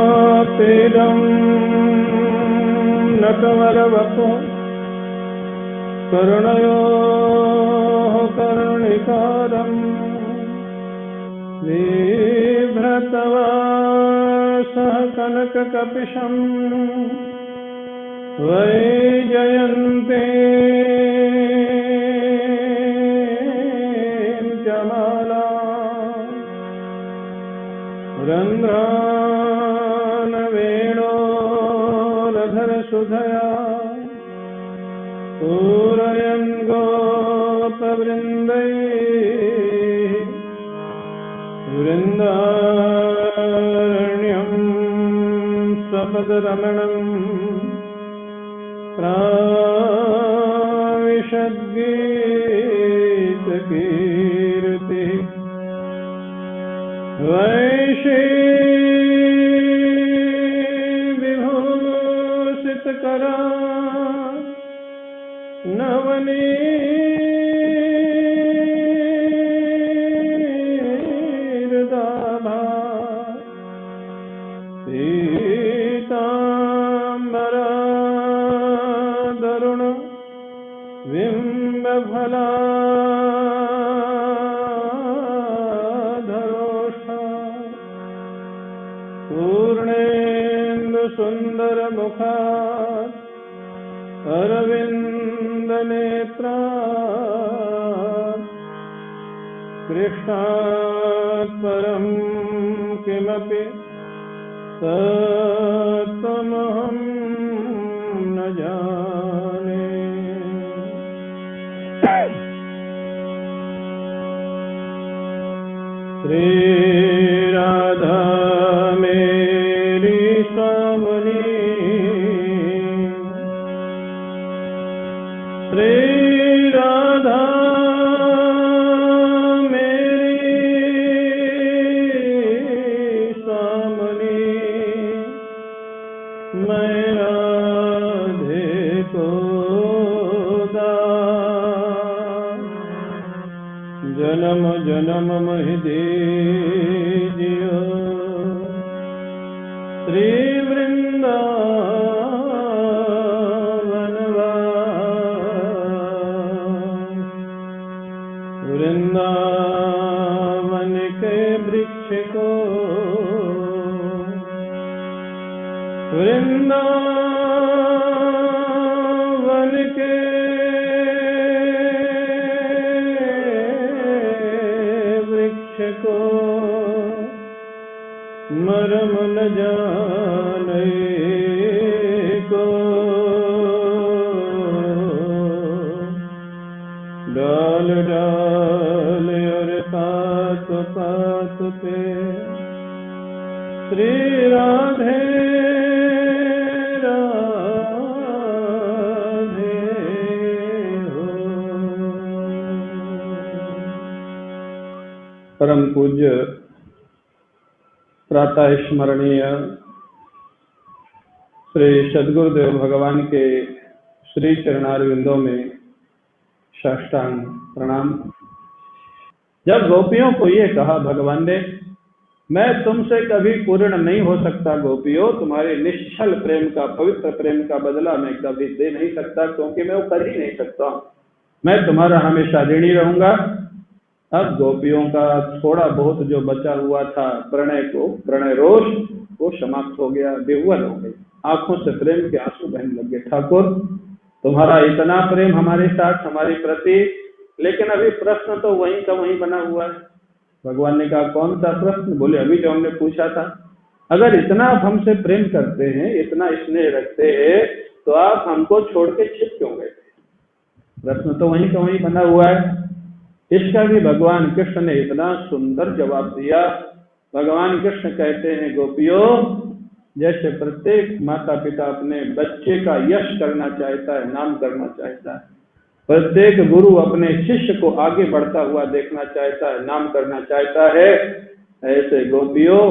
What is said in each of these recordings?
वरहातेजं नटवरवपुः कर्णयोः कर्णिकारं बिभ्रतवासः कनककपिशं वैजयन्तीं च मालां रन्ध्रानवेणोरधरसुधया पूरयन् गोपवृन्दैः वृन्दारण्यं सपदरमणम् प्राविशद्गीतकीर्तिः वैशीविभूषितकरा नवनीरदाभा पीताम्बरादरुण बिम्बफलाधरोष्ठा पूर्णेन्दुसुन्दरमुखात् अरविन्दनेत्रा कृष्णात् परं किमपि तत्त्वमहं न जाने। श्री राधा मेरी स्वामिनी, श्री राधा मेरी स्वामिनी, मैं राधे को दास जन्म जन्म महि दीजियो। श्री वृंदावन के वृक्ष को, वृंदावन के वृक्ष को मरम न जाने को। डाल डाल और पात पात पे श्री राधे राधे हो। परम पूज्य प्रातः स्मरणीय श्री सद्गुरुदेव भगवान के श्री चरणारविंदों में साष्टांग प्रणाम। जब गोपियों को ये कहा भगवान ने, मैं तुमसे कभी पूर्ण नहीं हो सकता गोपियों, तुम्हारे निश्चल प्रेम का, पवित्र प्रेम का बदला मैं कभी दे नहीं सकता, क्योंकि मैं वो कर ही नहीं सकता, मैं तुम्हारा हमेशा ऋणी रहूंगा। अब गोपियों का थोड़ा बहुत जो बचा हुआ था प्रणय रोष, वो समाप्त हो गया, विह्वल हो गई, आंखों से प्रेम के आंसू बहने लगे। ठाकुर तुम्हारा इतना प्रेम हमारे साथ, हमारे प्रति, लेकिन अभी प्रश्न तो वहीं का वहीं बना हुआ है। भगवान ने कहा कौन सा प्रश्न? बोले अभी जो हमने पूछा था, अगर इतना आप हमसे प्रेम करते हैं, इतना स्नेह रखते हैं, तो आप हमको छोड़ के छिप क्यों गए? प्रश्न तो वहीं का वहीं बना हुआ है। इसका भी भगवान कृष्ण ने इतना सुंदर जवाब दिया। भगवान कृष्ण कहते हैं गोपियों, जैसे प्रत्येक माता पिता अपने बच्चे का यश करना चाहता है, नाम करना चाहता है, प्रत्येक गुरु अपने शिष्य को आगे बढ़ता हुआ देखना चाहता है, नाम करना चाहता है, ऐसे गोपियों,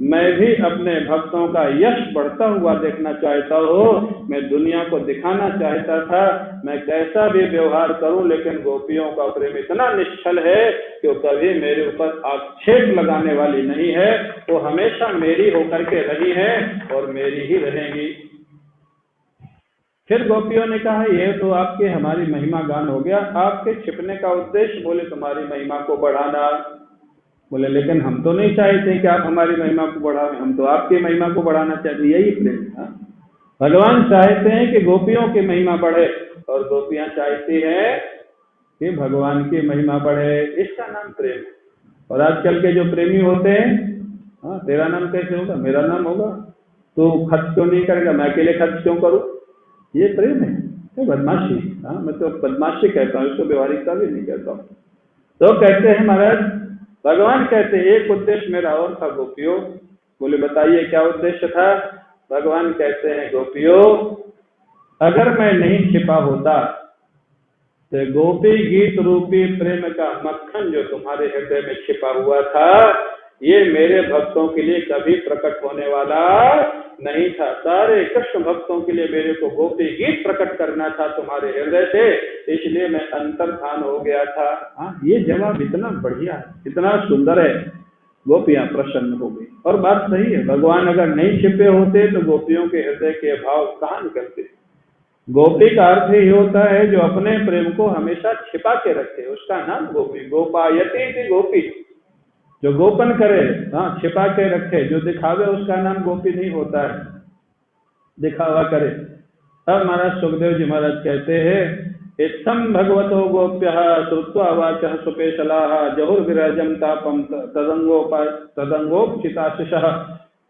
मैं भी अपने भक्तों का यश बढ़ता हुआ देखना चाहता हूँ। मैं दुनिया को दिखाना चाहता था मैं कैसा भी व्यवहार करूं, लेकिन गोपियों का प्रेम इतना निश्चल है कि वो कभी मेरे ऊपर आक्षेप लगाने वाली नहीं है। वो हमेशा मेरी होकर के रही है और मेरी ही रहेंगी। फिर गोपियों ने कहा, ये तो आपके हमारी महिमा गान हो गया, आपके छिपने का उद्देश्य बोले तुम्हारी महिमा को बढ़ाना। बोले लेकिन हम तो नहीं चाहते कि आप हमारी महिमा को बढ़ाएं, हम तो आपकी महिमा को बढ़ाना चाहते। यही प्रेम था। भगवान चाहते हैं कि गोपियों की महिमा बढ़े और गोपियां चाहती हैं कि भगवान की महिमा बढ़े। इसका नाम प्रेम। और आजकल के जो प्रेमी होते हैं, हाँ तेरा नाम कैसे होगा, मेरा नाम होगा, तो खर्च क्यों नहीं करेगा, मैं अकेले खर्च क्यों करूं, ये प्रेम है, ये बदमाशी। हाँ मैं तो बदमाशी कहता हूँ, इसको व्यवहारिकता भी नहीं कहता हूँ। तो कहते हैं महाराज, भगवान कहते हैं एक उद्देश्य मेरा और था गोपियों। बोले बताइए क्या उद्देश्य था। भगवान कहते हैं गोपियों, अगर मैं नहीं छिपा होता तो गोपी गीत रूपी प्रेम का मक्खन जो तुम्हारे हृदय में छिपा हुआ था, ये मेरे भक्तों के लिए कभी प्रकट होने वाला नहीं था। सारे कृष्ण भक्तों के लिए मेरे को गोपी गीत प्रकट करना था तुम्हारे हृदय से, इसलिए मैं अंतर्धान हो गया था। हाँ ये जवाब इतना बढ़िया है, इतना सुंदर है, गोपियां प्रसन्न हो गई। और बात सही है, भगवान अगर नहीं छिपे होते तो गोपियों के हृदय के भाव कहाँ निकलते। गोपी का अर्थ ही होता है जो अपने प्रेम को हमेशा छिपा के रखे, उसका नाम गोपी। गोपायती थी गोपी, जो गोपन करे, हाँ छिपा के रखे, जो दिखावे उसका नाम गोपी नहीं होता है, दिखावा करे। अब महाराज सुखदेव जी महाराज कहते हैं, इत्थं भगवतो गोप्यः श्रुत्वा वाचः सुपेशलाः जहुर्विरजं तापं तदंगोपचिताशिषः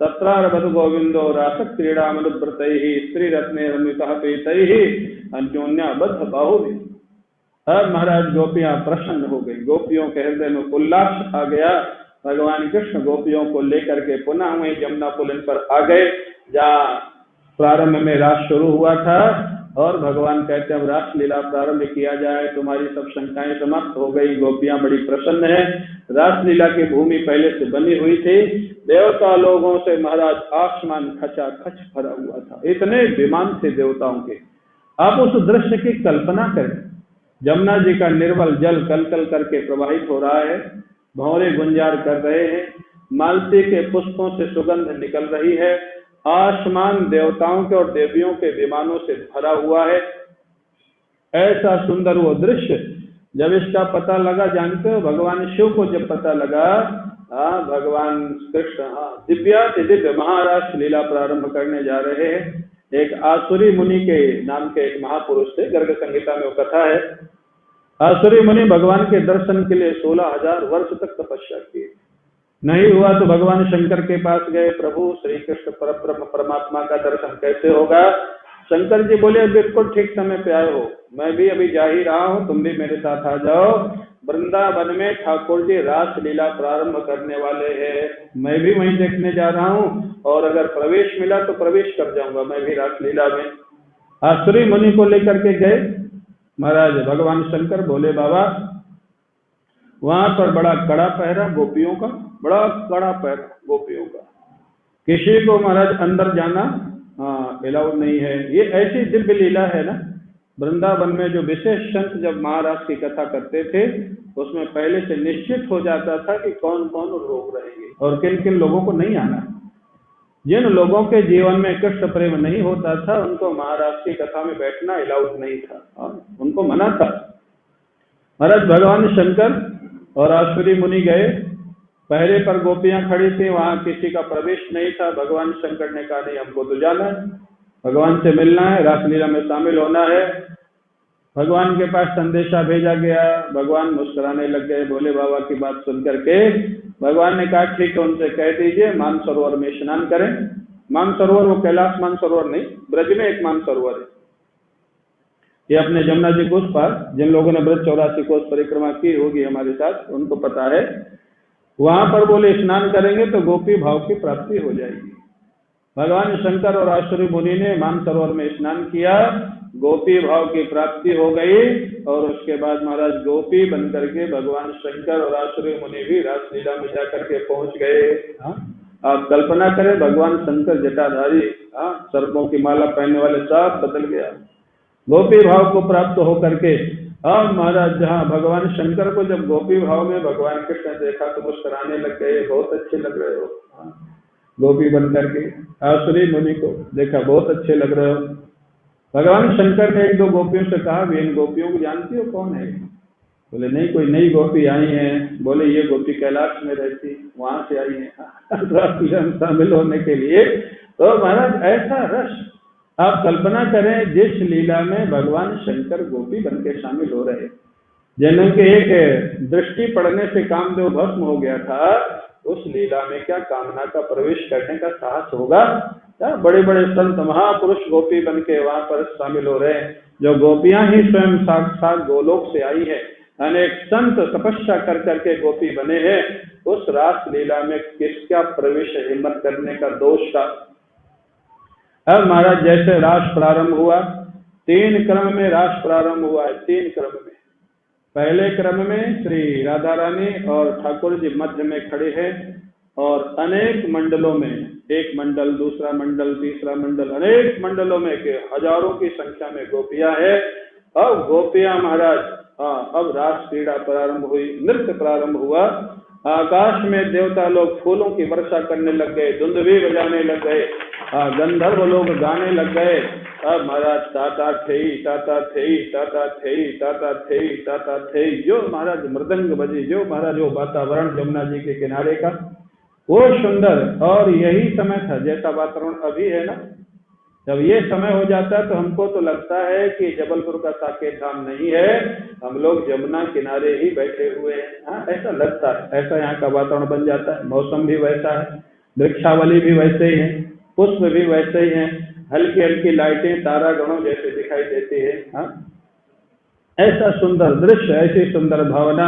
तत्रारभत गोविंदो रासक्रीडामनुव्रतैः स्त्रीरत्नैरन्वितः पीतैः अन्योन्याबद्ध बाहुभिः। अब महाराज गोपियां प्रसन्न हो गई, गोपियों के हृदय में उल्लास आ गया। भगवान कृष्ण गोपियों को लेकर के पुनः वहीं जमुना पुलिन पर आ गए, जहाँ प्रारंभ में रास शुरू हुआ था। और भगवान कहते हैं अब रासलीला प्रारंभ किया जाए, तुम्हारी सब शंकाएं समाप्त हो गई। गोपियां बड़ी प्रसन्न है। रासलीला की भूमि पहले से बनी हुई थी, देवता लोगों से महाराज आसमान खचाखच भरा हुआ था, इतने विमान थे देवताओं के। आप उस दृश्य की कल्पना करें, जमुना जी का निर्मल जल कलकल करके प्रवाहित हो रहा है, भंवरे गुंजार कर रहे हैं, मालती के पुष्पों से सुगंध निकल रही है, आसमान देवताओं के और देवियों के विमानों से भरा हुआ है। ऐसा सुंदर वो दृश्य जब इसका पता लगा, जानते हो भगवान शिव को जब पता लगा, भगवान कृष्ण दिव्य महाराष्ट्र लीला प्रारंभ करने जा रहे हैं। एक आसुरी मुनि के नाम के एक महापुरुष थे, गर्ग संहिता में वो कथा है। आसुरी मुनि भगवान के दर्शन के लिए 16,000 वर्ष तक तपस्या की, नहीं हुआ तो भगवान शंकर के पास गए, प्रभु श्री कृष्ण परब्रह्म परमात्मा का दर्शन कैसे होगा। शंकर जी बोले बिल्कुल ठीक समय पे आए हो, मैं भी अभी जा ही रहा हूँ, तुम भी मेरे साथ आ जाओ। वृंदावन में ठाकुर जी रास लीला प्रारंभ करने वाले हैं, मैं भी वहीं देखने जा रहा हूँ, और अगर प्रवेश मिला तो प्रवेश कर जाऊंगा मैं भी रास लीला में। आसुरी मुनि को लेकर के गए महाराज। भगवान शंकर बोले बाबा वहां पर बड़ा कड़ा पहरा गोपियों का, बड़ा कड़ा पहरा गोपियों का, किसी को महाराज अंदर जाना अलाउड नहीं है। ये ऐसी दिव्य लीला है ना, वृंदावन में जो विशेष संत जब महाराज की कथा करते थे, उसमें पहले से निश्चित हो जाता था कि कौन कौन लोग रहेंगे और किन किन लोगों को नहीं आना। जिन लोगों के जीवन में कृष्ण प्रेम नहीं होता था, उनको महाराज की कथा में बैठना अलाउड नहीं था, उनको मना था। महाराज भगवान शंकर और आसुरी मुनि गए, पहरे पर गोपियां खड़ी थी, वहां किसी का प्रवेश नहीं था। भगवान शंकर ने कहा नहीं हमको तो जाना है, भगवान से मिलना है, रासलीला में शामिल होना है। भगवान के पास संदेशा भेजा गया, भगवान मुस्कुराने लग गए, बोले बाबा की बात सुन करके भगवान ने कहा ठीक है उनसे कह दीजिए मानसरोवर में स्नान करें। मानसरोवर वो कैलाश मानसरोवर नहीं, ब्रज में एक मानसरोवर है, ये अपने जमुना जी को उस पार, जिन लोगों ने ब्रज 84 कोस परिक्रमा की होगी हमारे साथ उनको पता है। वहां पर बोले स्नान करेंगे तो गोपी भाव की प्राप्ति हो जाएगी। भगवान शंकर और आसुरी मुनि ने मानसरोवर में स्नान किया। गोपी भाव की प्राप्ति हो गई और उसके बाद महाराज गोपी बन करके भगवान शंकर और आसुरी मुनि भी रासलीला में जाकर के पहुंच गए। हाँ, आप कल्पना करें भगवान शंकर जटाधारी, हाँ, सर्पों की माला पहनने वाले, सब बदल गया गोपी भाव को प्राप्त होकर के। अब महाराज जहाँ भगवान शंकर को जब गोपी भाव में भगवान कृष्ण देखा तो मुस्कुराने लग गए, बहुत अच्छे लग रहे हो। हाँ, गोपी बन करके आसुरी मुनि को देखा, बहुत अच्छे लग रहे हो। भगवान शंकर ने एक दो गोपियों से कहा, भी इन गोपियों को जानती हो कौन है? बोले नहीं, कोई नई गोपी आई है। बोले ये गोपी कैलाश में रहती, वहां से आई है शामिल होने के लिए। तो महाराज ऐसा रस, आप कल्पना करें जिस लीला में भगवान शंकर गोपी बन के शामिल हो रहे, जिनके एक दृष्टि पड़ने से कामदेव भस्म हो गया था, उस लीला में क्या कामना का प्रवेश करने का साहस होगा? क्या बड़े बड़े संत महापुरुष गोपी बन के वहां पर शामिल हो रहे हैं, जो गोपियां ही स्वयं साक्षात गोलोक से आई है। अनेक संत तपस्या कर करके गोपी बने हैं, उस रास लीला में किसका प्रवेश हिम्मत करने का दोष था? अब महाराज जैसे रास प्रारंभ हुआ, 3 क्रम में रास प्रारंभ हुआ है, 3 क्रम में। पहले क्रम में श्री राधा रानी और ठाकुर जी मध्य में खड़े हैं और अनेक मंडलों में, एक मंडल, दूसरा मंडल, तीसरा मंडल, अनेक मंडलों में के हजारों की संख्या में गोपियां है। अब गोपियां महाराज, अब रास क्रीड़ा प्रारंभ हुई, नृत्य प्रारंभ हुआ। आकाश में देवता लोग फूलों की वर्षा करने लग गए, दुंदुभी बजाने लग गए, गंधर्व लोग गाने लग गए। अब महाराज ताता थेई ताता थेई ताता थेई ताता थेई ताता थेई, जो महाराज मृदंग बजी, जो महाराज वो वातावरण जमुना जी के किनारे का वो सुंदर। और यही समय था जैसा वातावरण अभी है ना, जब ये समय हो जाता है तो हमको तो लगता है कि जबलपुर का साकेत धाम नहीं है, हम लोग जमुना किनारे ही बैठे हुए हैं। हाँ, ऐसा लगता है, ऐसा यहाँ का वातावरण बन जाता है। मौसम भी वैसा है, वृक्षावली भी वैसे ही है, पुष्प भी वैसे ही है, हल्की हल्की लाइटें तारा गणों जैसे दिखाई देती है। हाँ, ऐसा सुंदर दृश्य, ऐसी सुंदर भावना।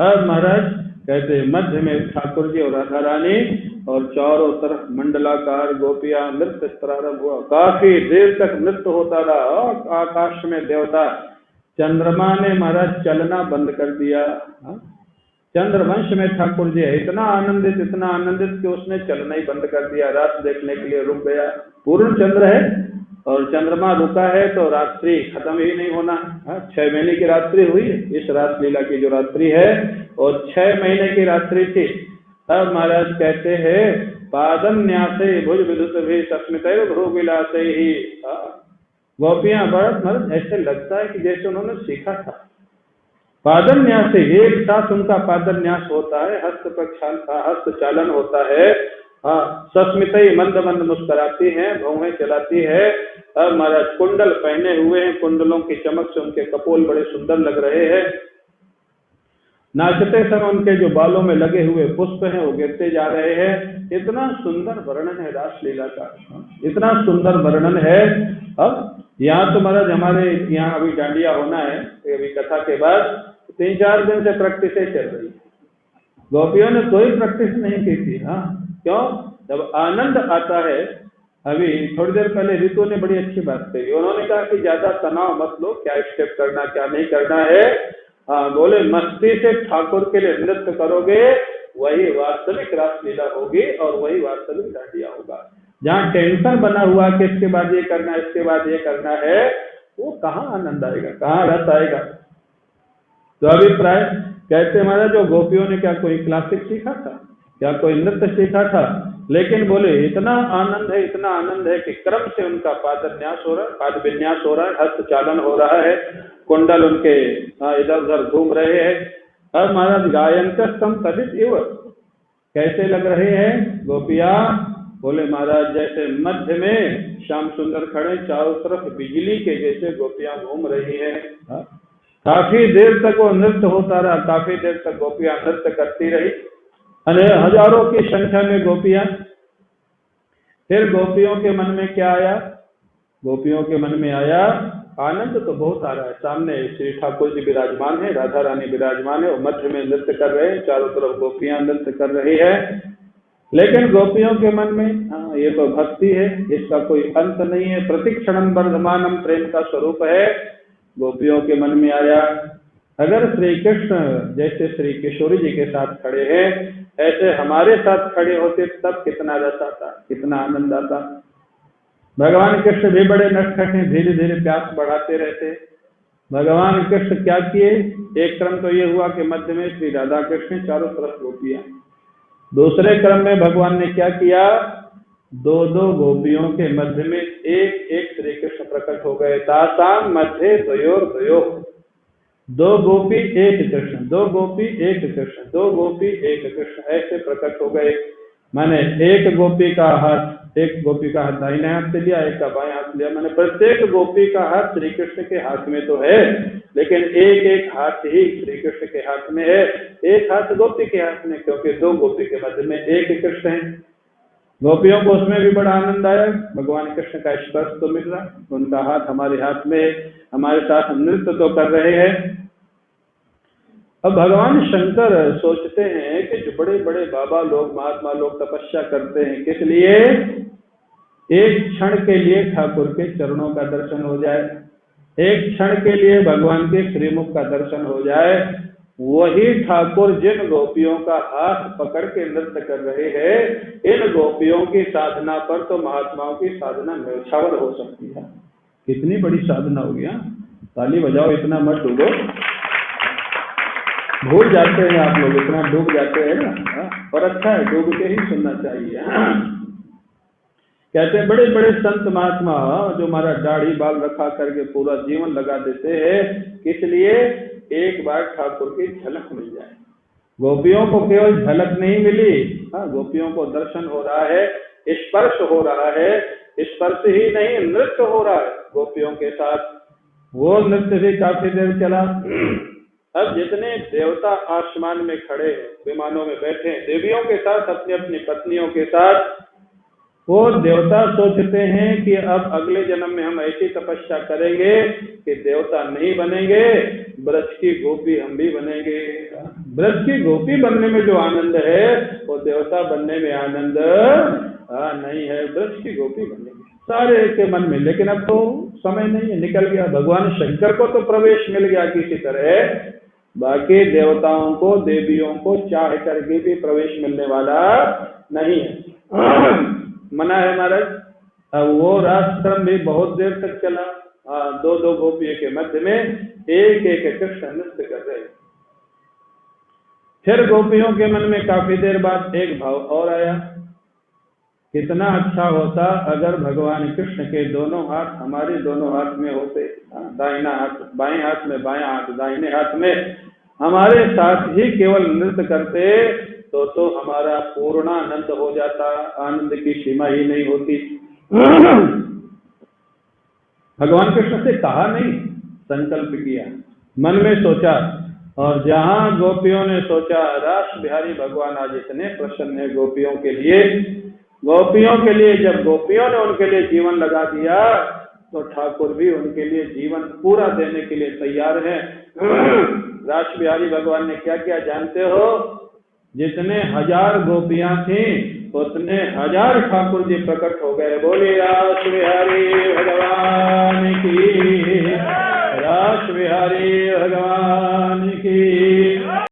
अब महाराज कहते मध्य में ठाकुर जी और राधा रानी और चारों तरफ मंडलाकार गोपियां, नृत्य प्रारंभ हुआ। काफी देर तक नृत्य होता रहा। आकाश में देवता, चंद्रमा ने महाराज चलना बंद कर दिया। चंद्रवंश में ठाकुर जी है, इतना आनंदित कि उसने चलना ही बंद कर दिया, रात देखने के लिए रुक गया। पूर्ण चंद्र है और चंद्रमा रुका है तो रात्रि खत्म ही नहीं होना। 6 महीने की रात्रि हुई इस रास लीला की जो रात्रि है, और 6 महीने की रात्रि थी। अब महाराज कहते हैं पादम न्यासे भुज विदुत भी सस्मित भ्रू विलासे ही। गोपियां महाराज ऐसे लगता है कि जैसे उन्होंने सीखा था। पादन न्यास, एक साथ उनका पादन न्यास होता है, हस्त चालन होता है। सस्मित मंद मंद मुस्कुराती हैं, भौहें चलाती है। अब महाराज कुंडल पहने हुए हैं, कुंडलों की चमक से उनके कपोल बड़े सुंदर लग रहे हैं। नाचते समय उनके जो बालों में लगे हुए पुष्प हैं वो गिरते जा रहे हैं। इतना सुंदर वर्णन है रासलीला का, इतना सुंदर वर्णन है। अब यहाँ तो महाराज हमारे यहाँ अभी डांडिया होना है, अभी कथा के बाद 3-4 दिन से प्रैक्टिस चल रही है। गोपियों ने कोई प्रैक्टिस नहीं की थी। हाँ, क्यों? जब आनंद आता है। अभी थोड़ी देर पहले रितु ने बड़ी अच्छी बात कही, उन्होंने कहा कि ज्यादा तनाव मत लो, क्या स्टेप करना क्या नहीं करना है। बोले मस्ती से ठाकुर के लिए नृत्य करोगे, वही वास्तविक रासलीला होगी और वही वास्तविक डांडिया होगा। जहाँ टेंशन बना हुआ कि इसके बाद ये करना, इसके बाद ये करना है, वो कहाँ आनंद आएगा, कहाँ रस आएगा। तो अभिप्राय कहते हमारा जो गोपियों ने क्या कोई क्लासिक सीखा था, क्या कोई नृत्य सीखा था, लेकिन बोले इतना आनंद है, इतना आनंद है कि क्रम से उनका पादन्यास हो रहा है, पाद विन्यास हो रहा है, हस्त चालन हो रहा है, कुंडल उनके इधर उधर घूम रहे हैं। अब महाराज गायन का स्तम तदित इव, कैसे लग रहे हैं गोपियां? बोले महाराज जैसे मध्य में श्याम सुंदर खड़े, चारों तरफ बिजली के जैसे गोपियां घूम रही है। काफी देर तक वो नृत्य होता रहा, काफी देर तक गोपियां नृत्य करती रही, हजारों की संख्या में गोपियां। फिर गोपियों के मन में क्या आया? गोपियों के मन में आया आनंद तो बहुत आ रहा है। सामने श्री ठाकुर जी विराजमान है, राधा रानी विराजमान है, और मध्य में नृत्य कर रहे हैं, चारों तरफ गोपियां नृत्य कर रही है। लेकिन गोपियों के मन में हाँ ये तो भक्ति है, इसका कोई अंत नहीं है, प्रतिक्षणम वर्धमानम प्रेम का स्वरूप है। गोपियों के मन में आया अगर श्री कृष्ण जैसे श्री किशोरी जी के साथ खड़े हैं ऐसे हमारे साथ खड़े होते तब कितना रस आता, कितना आनंद आता। भगवान कृष्ण भी बड़े नटखट हैं, धीरे धीरे प्यास बढ़ाते रहते। भगवान कृष्ण क्या किए, एक क्रम तो ये हुआ कि मध्य में श्री राधा कृष्ण, चारों तरफ गोपियां। दूसरे क्रम में भगवान ने क्या किया, दो दो गोपियों के मध्य में एक एक श्री कृष्ण प्रकट हो गए। तासाम मध्य द्वयोर द्वयो, दो गोपी एक कृष्ण, दो गोपी एक कृष्ण, दो गोपी एक कृष्ण, ऐसे प्रकट हो गए। माने एक गोपी का हाथ, एक गोपी का हाथ दाहिने हाथ से लिया, एक का बाएं हाथ लिया। माने प्रत्येक गोपी का हाथ श्री कृष्ण के हाथ में तो है, लेकिन एक एक हाथ ही श्री कृष्ण के हाथ में है, एक हाथ गोपी के हाथ में, क्योंकि दो गोपी के मध्य में एक कृष्ण है। गोपियों को उसमें भी बड़ा आनंद आया, भगवान कृष्ण का स्पर्श तो मिल रहा, उनका हाथ हमारे हाथ में, हमारे साथ नृत्य तो कर रहे हैं। अब भगवान शंकर सोचते हैं कि जो बड़े बड़े बाबा लोग, महात्मा लोग तपस्या करते हैं किस लिए, एक क्षण के लिए ठाकुर के चरणों का दर्शन हो जाए, एक क्षण के लिए भगवान के श्रीमुख का दर्शन हो जाए। वही ठाकुर जिन गोपियों का हाथ पकड़ के नृत्य कर रहे हैं, इन गोपियों की साधना पर तो महात्माओं की साधना न्यौछावर हो सकती है। कितनी बड़ी साधना हो गया, ताली बजाओ, इतना मत डूबो, भूल जाते हैं आप लोग, इतना डूब जाते हैं ना। और अच्छा है, डूब के ही सुनना चाहिए। कहते हैं बड़े बड़े संत महात्मा जो हमारा दाढ़ी बाल रखा करके पूरा जीवन लगा देते हैं, किस लिए, एक बार ठाकुर की झलक मिल जाए। गोपियों को केवल झलक नहीं मिली, गोपियों को दर्शन हो रहा है, स्पर्श हो रहा है, स्पर्श ही नहीं नृत्य हो रहा है गोपियों के साथ। वो नृत्य भी काफी देर चला। अब जितने देवता आसमान में खड़े हैं, विमानों में बैठे हैं देवियों के साथ, अपनी अपनी पत्नियों के साथ, वो देवता सोचते हैं कि अब अगले जन्म में हम ऐसी तपस्या करेंगे कि देवता नहीं बनेंगे, ब्रज की गोपी हम भी बनेंगे। ब्रज की गोपी बनने में जो आनंद है वो देवता बनने में आनंद नहीं है, ब्रज की गोपी बनेंगे सारे के मन में। लेकिन अब तो समय नहीं है, निकल गया। भगवान शंकर को तो प्रवेश मिल गया किसी तरह, बाकी देवताओं को, देवियों को चाह करके भी प्रवेश मिलने वाला नहीं है। मना है महाराज। अब वो राजक्रम भी बहुत देर तक चला, दो दो गोपियों के मध्य में एक एक कृष्ण नृत्य कर रहे। फिर गोपियों के मन में काफी देर बाद एक भाव और आया, कितना अच्छा होता अगर भगवान कृष्ण के दोनों हाथ हमारे दोनों हाथ में होते, दाहिना हाथ बाएं हाथ में, बायां हाथ दाहिने हाथ में, हमारे साथ ही केवल नृत्य करते तो हमारा पूर्णानंद हो जाता, आनंद की सीमा ही नहीं होती। भगवान कृष्ण से कहा नहीं, संकल्प किया, मन में सोचा, और जहां गोपियों ने सोचा रास बिहारी भगवान आज इतने प्रसन्न है गोपियों के लिए, गोपियों के लिए जब गोपियों ने उनके लिए जीवन लगा दिया तो ठाकुर भी उनके लिए जीवन पूरा देने के लिए तैयार है। रास बिहारी भगवान ने क्या किया जानते हो, जितने 1000 गोपियां थी उतने 1000 ठाकुर जी प्रकट हो गए। बोले रास बिहारी